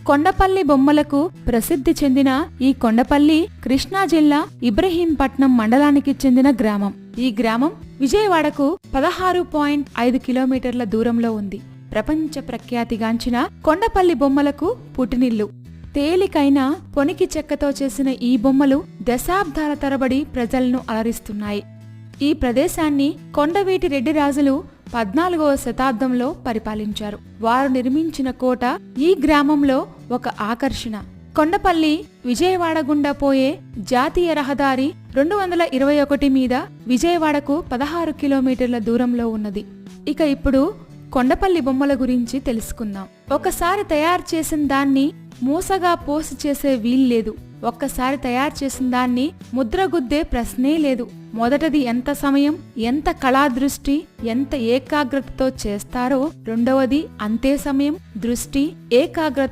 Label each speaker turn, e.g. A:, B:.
A: కొండపల్లి బొమ్మలకు ప్రసిద్ధి చెందిన ఈ కొండపల్లి కృష్ణా జిల్లా ఇబ్రహీంపట్నం మండలానికి చెందిన గ్రామం. ఈ గ్రామం విజయవాడకు 16.5 కిలోమీటర్ల దూరంలో ఉంది. ప్రపంచ ప్రఖ్యాతిగాంచిన కొండపల్లి బొమ్మలకు పుట్టినిల్లు. తేలికైన పొనికి చెక్కతో చేసిన ఈ బొమ్మలు దశాబ్దాల తరబడి ప్రజలను అలరిస్తున్నాయి. ఈ ప్రదేశాన్ని కొండవీటి రెడ్డి రాజులు 14వ శతాబ్దంలో పరిపాలించారు. వారు నిర్మించిన కోట ఈ గ్రామంలో ఒక ఆకర్షణ. కొండపల్లి విజయవాడ గుండా పోయే జాతీయ రహదారి 221 మీద విజయవాడకు 16 కిలోమీటర్ల దూరంలో ఉన్నది. ఇక ఇప్పుడు కొండపల్లి బొమ్మల గురించి తెలుసుకుందాం. ఒకసారి తయారు చేసిన దాన్ని మూసగా పోసి చేసే వీల్లేదు. ఒక్కసారి తయారు చేసిన దాన్ని ముద్రగుద్దే ప్రశ్నే లేదు. మొదటది ఎంత సమయం, ఎంత కళాదృష్టి, ఎంత ఏకాగ్రతతో చేస్తారో రెండవది అంతే సమయం, దృష్టి, ఏకాగ్రత